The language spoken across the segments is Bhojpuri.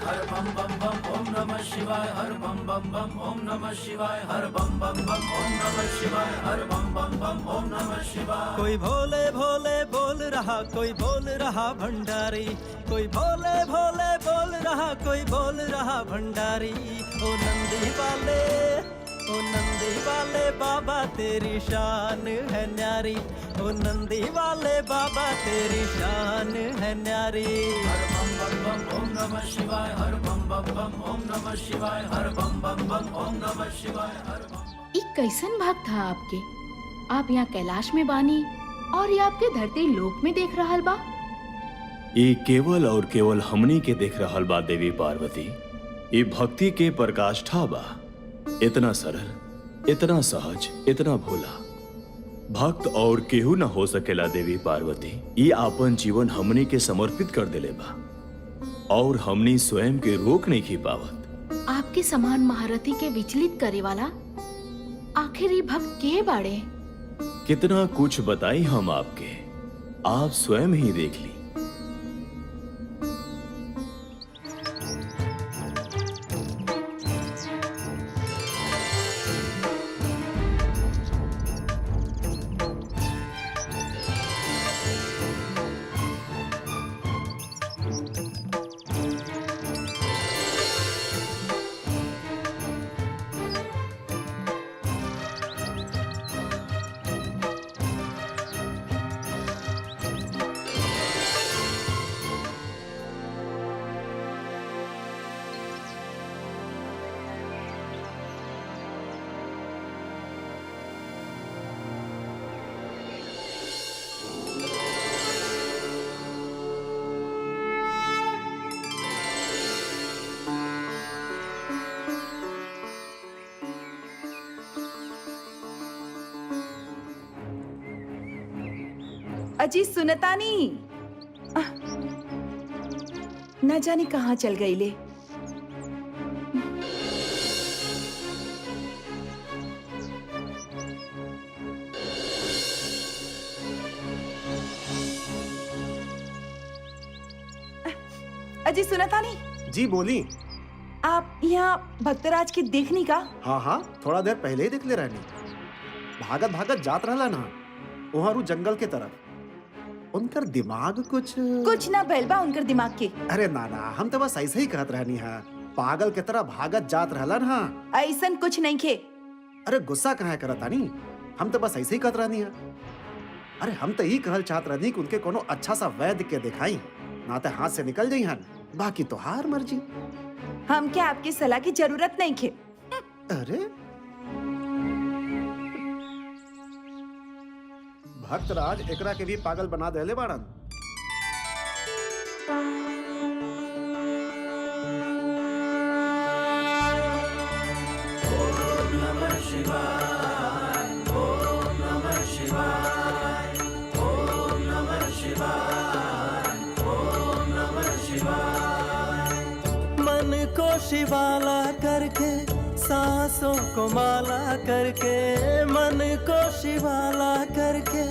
हर बम बम बम ओम नमः शिवाय, हर बम बम बम ओम नमः शिवाय, हर बम बम बम ओम नमः शिवाय, हर बम बम बम ओम नमः शिवाय। कोई भोले भोले बोल रहा, कोई बोल रहा भंडारी, कोई भोले भोले बोल रहा, कोई बोल रहा भंडारी। ओ नंदी वाले, ओ नंदी वाले बाबा तेरी शान है न्यारी, ओ नंदी वाले बाबा तेरी शान है न्यारी। हर बम बम बम ओम नमः शिवाय, हर बम बम बम ओम नमः शिवाय, हर बम बम बम ओम नमः शिवाय, हर बम। एक कैसन भाग था आपके? आप यहाँ कैलाश में बानी और ये आपके धरती लोक में देख रहल बा। ये केवल और केवल हमनी के देख रहल बा देवी पार्वती। ये भक्ति के प्रकाष्ठा बा, इतना सरल, इतना सहज, इतना भोला। भक्त और केहू न हो सकेला देवी पार्वती। ये आपन जीवन हमनी के समर्पित कर देले बा और हमनी स्वयं के रोक नहीं की पावत। आपके समान महारथी के विचलित करे वाला आखिर ये भक्त के बाड़े? कितना कुछ बताई हम आपके, आप स्वयं ही देख ली। अजी सुनतानी, न जाने कहाँ चल गई ले। अजी सुनतानी। जी बोली। आप यहाँ भक्तराज के देखनी का? हाँ हाँ, थोड़ा देर पहले ही देख ले रहनी। भागत भागत जात रहला ना वहाँ रू जंगल के तरफ। उनकर दिमाग कुछ ना भइल बा उनकर दिमाग के। अरे नाना, हम तो बस ऐसे ही कहत रहनी है। पागल के तरह भागत जात रहला ना। ऐसन कुछ नहीं खे। अरे गुस्सा कहाँ करत तानी, हम तो बस ऐसे ही कहत रहनी है। अरे हम तो यही कहल चाहत रहनी कि उनके कोनो अच्छा सा वैद्य के दिखाई, ना तो हाथ से निकल जाई हन। बाकी तो हार मर्जी। हम क्या आपकी सलाह की जरूरत नहीं खे। अरे भक्तराज एकरा के भी पागल बना देले बाड़न। ओम नमः शिवाय, ओम नमः शिवाय, ओम नमः शिवाय, ओम नमः शिवाय। मन को शिवाला करके, सांसों को माला करके, मन को शिवाला करके,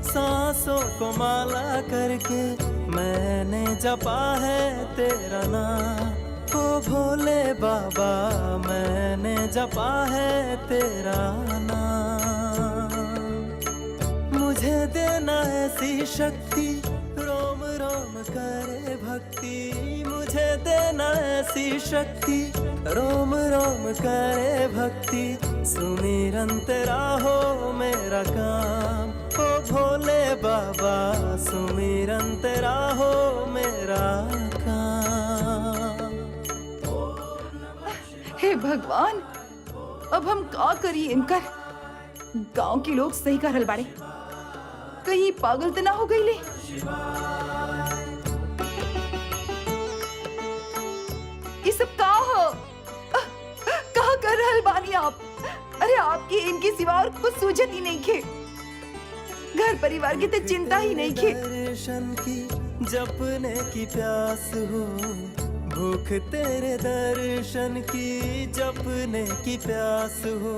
सांसों को माला करके, मैंने जपा है तेरा नाम। ओ भोले बाबा मैंने जपा है तेरा नाम। मुझे देना ऐसी शक्ति, रोम रोम करे भक्ति। मुझे देना ऐसी शक्ति, रोम रोम करे भक्ति। सुमिरन तेरा हो मेरा काम, ओ भोले बाबा सुमिरन तेरा हो मेरा काम। हे भगवान, अब हम का करी इनकर? गांव के लोग सही कहल बाड़े, कहीं पागल तो ना हो गई ले। ये सब का हो? कहा कर रहल बानी आप? अरे आपकी इनके सिवा और कुछ सूझत ही नहीं खे। घर परिवार की तो चिंता ही नहीं खे। दर्शन की जपने की प्यास हो, भूख तेरे दर्शन की जपने की प्यास हो।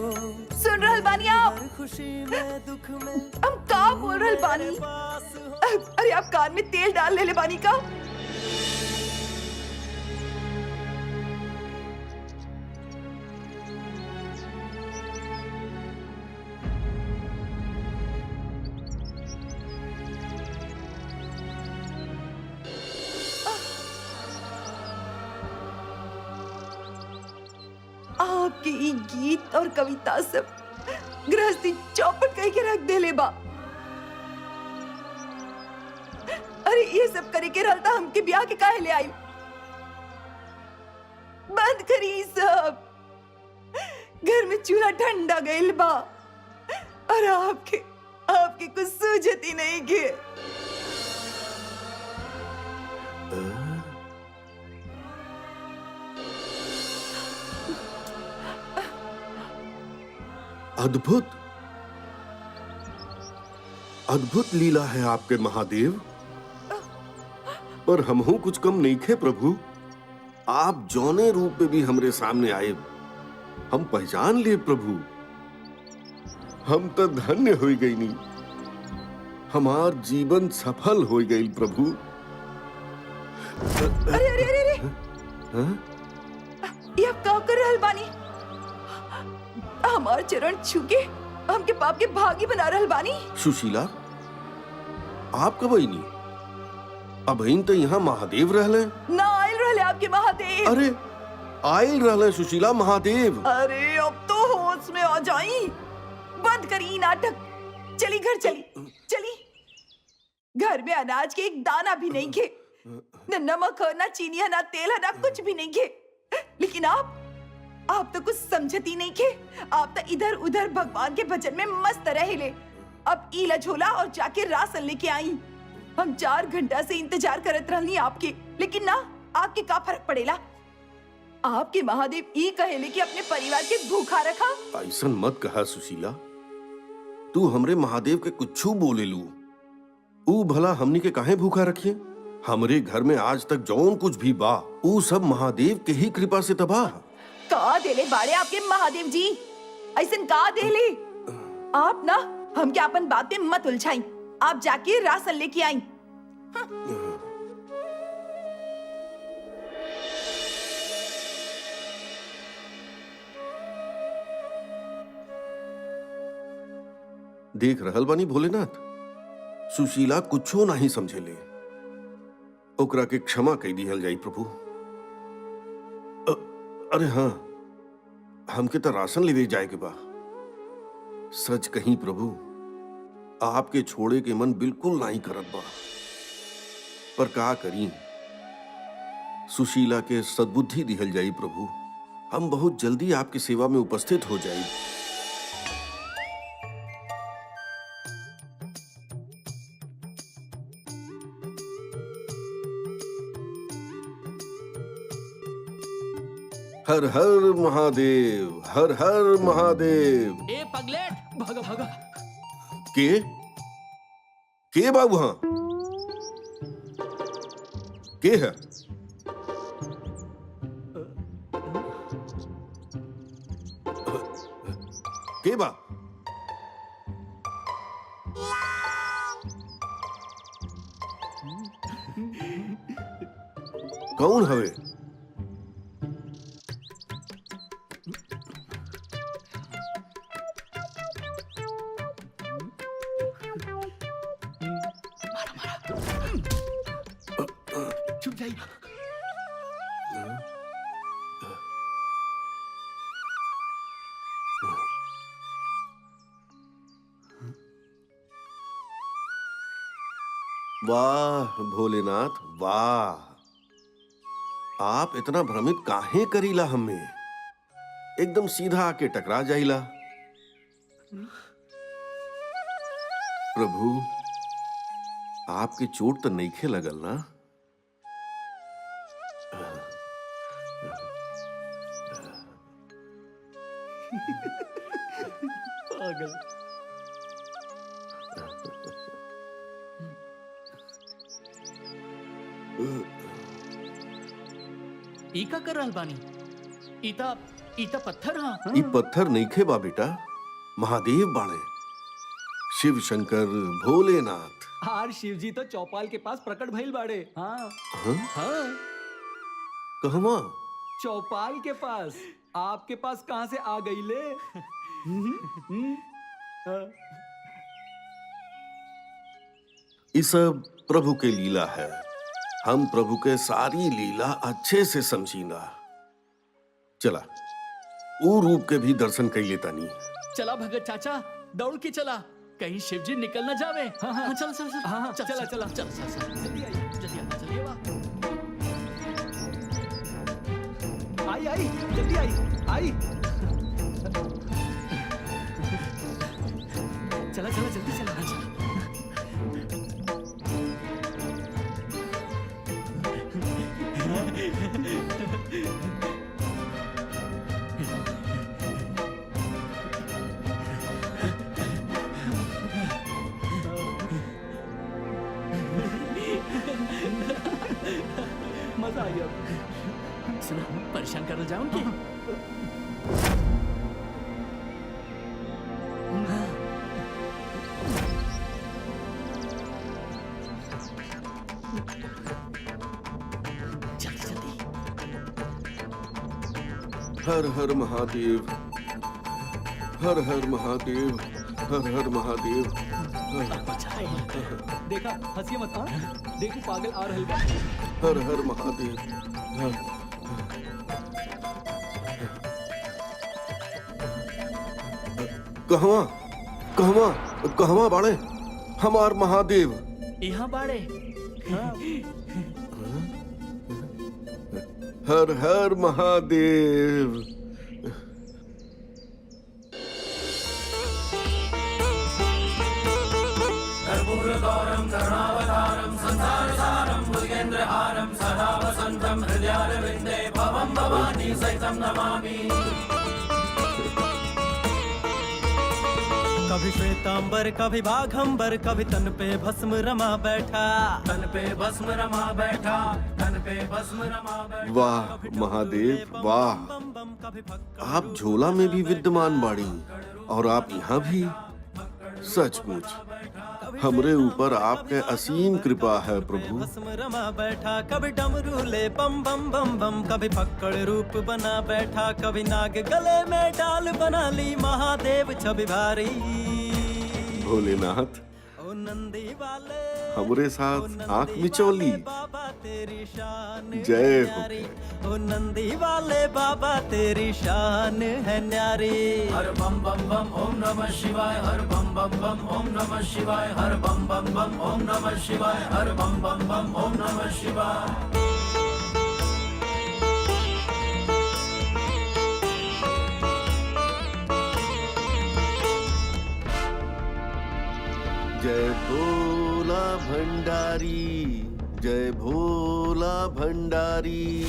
सुन रहल बानी आप? खुशी में दुख में हम का बोल रहल बानी? अरे आप कान में तेल डाल ले बानी का? आपके ई गीत और कविता सब गृहस्थी चौपट कह के रख देले बा। अरे ये सब करे के रहता हमके ब्याह के काहे ले आई? बंद करी ई सब। घर में चूल्हा ठंडा गइल बा और आपके कुछ सूझत ही नहीं के। अद्भुत अद्भुत लीला है आपके महादेव। पर हमहू कुछ कम नहीं खे प्रभु। आप जौने रूप में भी हमरे सामने आए हम पहचान लिए प्रभु। हम तो धन्य हो गई नहीं, हमार जीवन सफल हो गई प्रभु। अरे अरे अरे अरे हाँ? ये आप का कर रहल बानी? हमार चरण छूके हमके पाप के भागी बना रहल बानी। सुशीला, आप कब आई नहीं? अब तो यहाँ महादेव रहले। ना आयल रहले आपके महादेव। अरे आयल रहले सुशीला महादेव। अरे अब तो होश में आ जाई। बंद करी नाटक। चली घर चली। घर में अनाज के एक दाना भी नहीं खे, न नमक है, न चीनी है, न तेल है, न कुछ भी नहीं खे। लेकिन आप तो कुछ समझती नहीं खे। आप तो इधर उधर भगवान के भजन में मस्त रहे। अब ईला झोला और जाके राशन लेके आई। हम 4 घंटा से इंतजार करत रहनी आपके, लेकिन ना आपके का फर्क पड़ेला। आपके महादेव ई कहेले कि अपने परिवार के भूखा रखा। ऐसा मत कहा सुशीला। तू हमरे महादेव के कुछू बोले लू, ऊ भला हमनी के काहे भूखा रखिए? हमरे घर में आज तक जौन कुछ भी बा ऊ सब महादेव के ही कृपा से तबाह। का देले बाड़े आपके महादेव जी? ऐसन का देले? आप ना हम क्या अपन बातें मत उलझाई। आप जाके राशन लेके आई। देख रहल बानी भोलेनाथ, सुशीला कुछो नहीं समझेले। ओकरा के क्षमा कह दिहल जाई प्रभु। अरे हाँ, हमके तो राशन लेवे जाए के बा। सच कहीं प्रभु, आपके छोड़े के मन बिल्कुल नहीं करत बा। पर का करी, सुशीला के सद्बुद्धि दिहल जाई प्रभु। हम बहुत जल्दी आपकी सेवा में उपस्थित हो जाई। हर हर महादेव, हर हर महादेव। ए पगलेट, भागा भागा। के बाबू? हाँ, के है? के बा? कौन हवे? छुप जाइए। वाह भोलेनाथ वाह, आप इतना भ्रमित काहे करीला? हमें एकदम सीधा आके टकरा जाइला। प्रभु, आपके चोट तो नईखे लगल ना? पागल। ई का कर रहल बानी? इता पत्थर हा? ई पत्थर नईखे बा बेटा, महादेव बाणे। शिव शंकर भोलेनाथ। आर शिवजी तो चौपाल के पास प्रकट भइल बाड़े। हाँ हाँ? हाँ, कहवा? चौपाल के पास। आपके पास कहाँ से आ गई ले? ये सब प्रभु के लीला है। हम प्रभु के सारी लीला अच्छे से समझीना। चला वो रूप के भी दर्शन कर लेता नहीं। चला भगत चाचा, दौड़ के चला, कहीं शिवजी निकल न जावे। हाँ, चल चल चल, हाँ, चला चला चल चल चल, जल्दी आइए, जल्दी आना, चलिए वाह। आई आई जल्दी आई। चला चला जल्दी चला, हाँ, चला। मजा आ गया। सुनो, परेशान कर जाऊं कि जल्दी जल्दी। हर हर महादेव, हर हर महादेव, हर हर महादेव। देखा हंसिए मत, हाँ? देखो पागल आ रहे बा। हर हर महादेव। कहवा कहवा कहवा बाड़े हमार महादेव? यहाँ बाड़े। हर हर महादेव। कर्पूरगौरं करुणावतारं संसारसारं भुजगेन्द्रहारं सदा वसन्तं हृदयारविन्दे भवं भवानी सहितं नमामि। कभी श्वेतांबर कभी बाघंबर, कभी तन पे भस्म रमा बैठा। तन पे भस्म रमा बैठा, तन पे भस्म रमा बैठा। वाह महादेव वाह, आप झोला में भी विद्यमान बाड़ी और आप यहाँ भी। सचमुच हमरे ऊपर आपके असीम कृपा है प्रभु। भस्म रमा बैठा, कभी डमरू ले बम बम बम बम, कभी फक्कड़ रूप बना बैठा, कभी नाग गले में डाल बना ली, महादेव छवि भारी। भोलेनाथ ओ नंदी वाले हमरे साथ आंख मिचौली। बाबा तेरी शान जय है हो न्यारी। ओ नंदी वाले बाबा तेरी शान है न्यारी। हर बम बम बम ओम नमः शिवाय, हर बम बम बम ओम नमः शिवाय, हर बम बम बम ओम नमः शिवाय, हर बम बम बम ओम नमः शिवाय। जय भोला भंडारी, जय भोला भंडारी।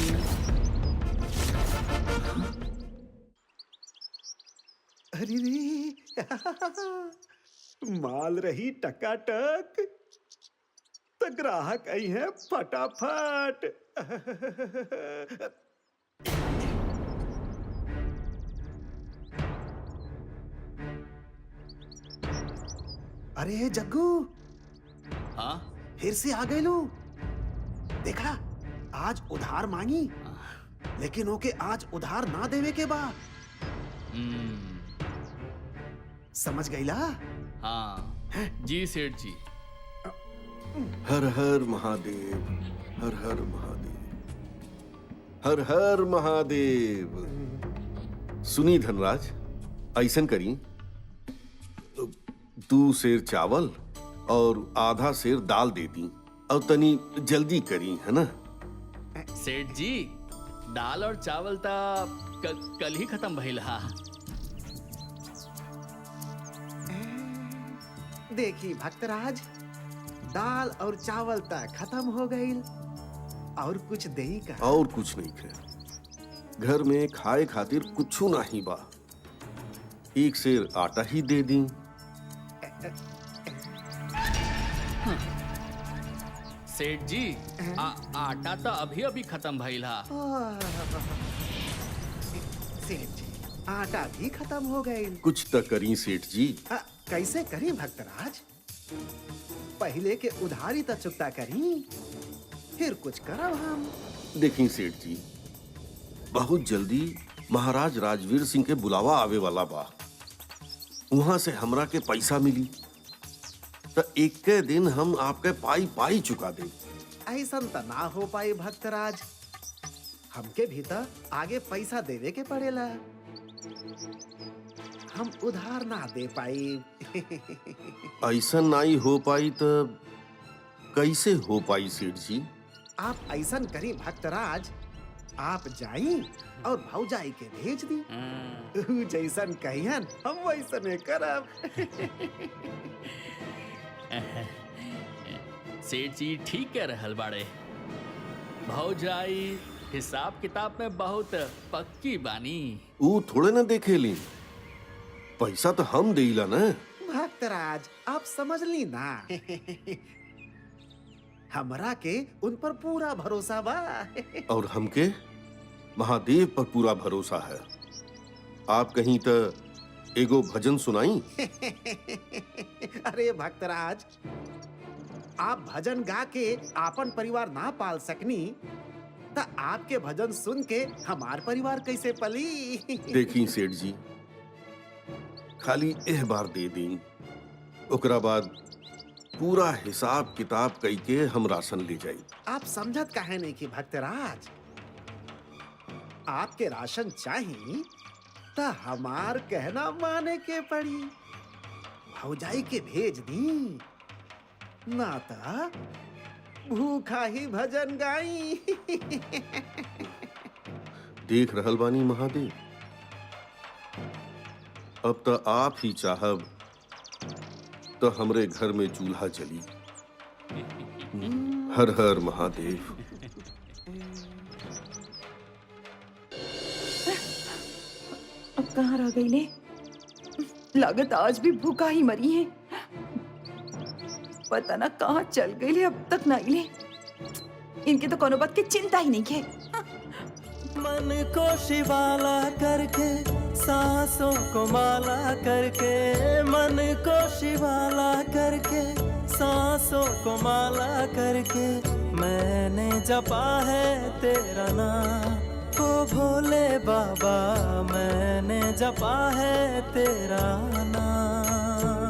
अरे रे माल रही टकाटक तो ग्राहक आई है फटाफट। अरे जग्गू, हाँ, फिर से आ गए लो। देखा आज उधार मांगी, लेकिन ओके आज उधार ना देवे के बा। समझ गईला? हाँ जी सेठ जी। हर हर महादेव, हर हर महादेव, हर हर महादेव। सुनी धनराज, ऐसन करी, 2 सेर चावल और आधा सेर दाल दे दी और तनी जल्दी करी, है ना? सेठ जी, दाल और चावल ता कल ही खत्म भइल हा। देखी भक्तराज, दाल और चावल तक खत्म हो गई, और कुछ दही का? और कुछ नहीं है घर में, खाए खातिर कुछ नहीं बा। 1 सेर आटा ही दे दी। सेठ जी, आटा तो अभी अभी खत्म भइल हा। सेठ जी, आटा भी खत्म हो गई। कुछ तो करी सेठ जी। कैसे करी भक्तराज? पहले के उधारी तो चुकता करी, फिर कुछ करब हम। देखी सेठ जी, बहुत जल्दी महाराज राजवीर सिंह के बुलावा आवे वाला बा। वहां से हमरा के पैसा मिली तो एक के दिन हम आपके पाई पाई चुका दे। ऐसा तो ना हो पाई भक्तराज, हमके भी तो आगे पैसा देवे के पड़ेला। हम उधार ना दे पाई। ऐसा नहीं हो पाई तब कैसे हो पाई सेठ जी? आप ऐसन करी भक्तराज, आप जाई और भौजाई के भेज दी। ऊ जैसन कहियन हम वैसने करब। सेठ जी ठीक कह रहल बाड़े। भौजाई हिसाब किताब में बहुत पक्की बानी। ऊ थोड़े ना देखेली, पैसा तो हम देला ना। भक्तराज आप समझ ली ना। हमरा के उन पर पूरा भरोसा बा। और हमके महादेव पर पूरा भरोसा है। आप कहीं तो एगो भजन सुनाई। अरे भक्तराज, आप भजन गा के आपन परिवार ना पाल सकनी तो आपके भजन सुन के हमार परिवार कैसे पली? देखी सेठ जी, खाली एह बार दे दी, ओकरा बाद पूरा हिसाब किताब कई के हम राशन ले जाई। आप समझत काहे नहीं कि भक्तराज, आपके राशन चाहिए तो हमार कहना माने के पड़ी। भौजाई के भेज दी, ना तो भूखा ही भजन गाई। देख रहल बानी महादेव, अब तो आप ही चाहब तो हमरे घर में चूल्हा जली। हर हर महादेव। अब कहाँ रह गई ले? लागत आज भी भूखा ही मरी है। पता ना कहाँ चल गई ले, अब तक नहीं ले। इनके तो कोनो बात की चिंता ही नहीं है। मन को शिवाला करके, सांसों को माला करके, मन को शिवाला करके, सांसों को माला करके, मैंने जपा है तेरा नाम। ओ भोले बाबा, मैंने जपा है तेरा नाम।